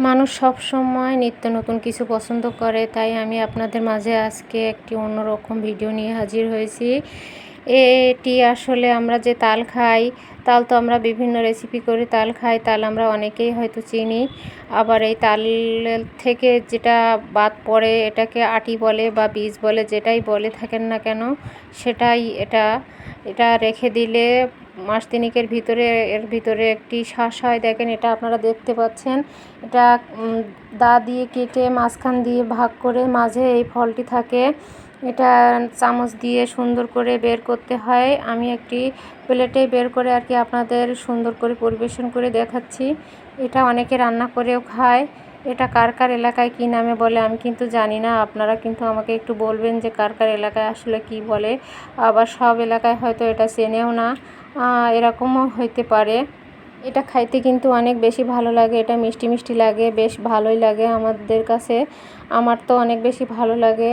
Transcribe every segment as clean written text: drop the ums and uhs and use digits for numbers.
মানুষ সবসময় নিত্য নতুন কিছু পছন্দ করে, তাই আমি আপনাদের মাঝে আজকে একটি অন্যরকম ভিডিও নিয়ে হাজির হয়েছি। এটি আসলে আমরা যে তাল খাই, তাল তো আমরা বিভিন্ন রেসিপি করে তাল খাই, তাল আমরা অনেকেই হয়তো চিনি। আবার এই তাল থেকে যেটা বাদ পড়ে এটাকে আটি বলে বা বীজ বলে, যেটাই বলে থাকেন না কেন, সেটাই এটা এটা রেখে দিলে মাস তিনেকের ভিতরে এর ভিতরে একটি শ্বাস হয়। দেখেন, এটা আপনারা দেখতে পাচ্ছেন। এটা দা দিয়ে কেটে মাঝখান দিয়ে ভাগ করে মাঝে এই ফলটি থাকে। এটা চামচ দিয়ে সুন্দর করে বের করতে হয়। আমি একটি প্লেটে বের করে আর কি আপনাদের সুন্দর করে পরিবেশন করে দেখাচ্ছি। এটা অনেকে রান্না করেও খায়। এটা কার কার এলাকায় কী নামে বলে আমি কিন্তু জানি না। আপনারা কিন্তু আমাকে একটু বলবেন যে কার কার এলাকায় আসলে কী বলে। আবার সব এলাকায় হয়তো এটা চেনেও না, এরকমও হইতে পারে। এটা খাইতে কিন্তু অনেক বেশি ভালো লাগে। এটা মিষ্টি মিষ্টি লাগে, বেশ ভালোই লাগে আমাদের কাছে। আমার তো অনেক বেশি ভালো লাগে।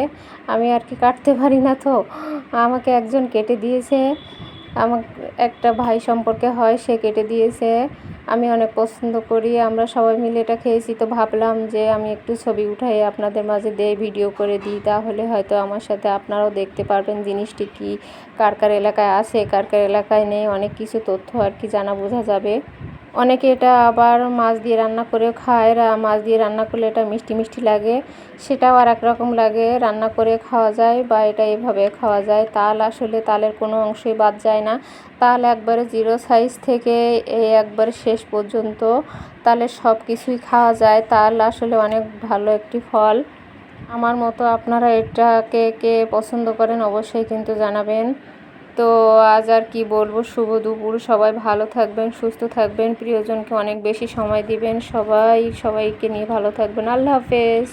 আমি আর কি কাটতে পারি না, তো আমাকে একজন কেটে দিয়েছে। আমার একটা ভাই সম্পর্কে হয়, সে কেটে দিয়েছে। আমি অনেক পছন্দ করি। আমরা সবাই মিলে এটা খেয়েছি, তো ভাবলাম যে আমি একটু ছবি উঠাই আপনাদের মাঝে দেই, ভিডিও করে দিই। তাহলে হয়তো আমার সাথে আপনারাও দেখতে পারবেন জিনিসটি কি, কার কার এলাকায় আছে, কার কার এলাকায় নেই, অনেক কিছু তথ্য আর কি জানা বোঝা যাবে। অনেকে এটা আবার মাছ দিয়ে রান্না করেও খায়। মাছ দিয়ে রান্না করলে এটা মিষ্টি মিষ্টি লাগে, সেটাও আর এক রকম লাগে। রান্না করে খাওয়া যায় বা এটা এভাবে খাওয়া যায়। তাল আসলে তালের কোনো অংশই বাদ যায় না। তাল একবারে জিরো সাইজ থেকে এই একবারে শেষ পর্যন্ত তালের সব কিছুই খাওয়া যায়। তাল আসলে অনেক ভালো একটি ফল। আমার মতো আপনারা এটাকে কে পছন্দ করেন অবশ্যই কিন্তু জানাবেন। তো আজ আর কি বলবো, শুভ দুপুর। সবাই ভালো থাকবেন, সুস্থ থাকবেন, প্রিয়জনকে অনেক বেশি সময় দিবেন। সবাইকে নিয়ে ভালো থাকবেন। আল্লাহ হাফেজ।